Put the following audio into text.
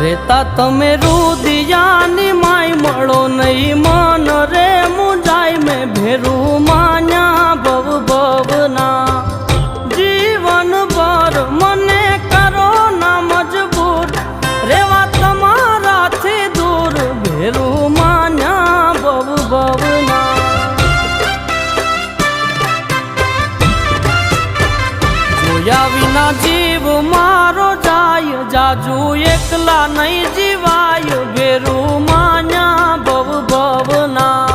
રેતા તમે રુદિયાની માય મળો નહીં મન રે મુંજાય મેં ભેરું માન્યા ભવ ભવના જીવન ભર મને કરો ના મજબૂર રેવા તમારાથી દૂર ભેરું માન્યા ભવ ભવના જોયા વિના જીવ મારો જાય જાજુ એકલા નહીં જીવાય ભેરું માન્યા ભવ ભવના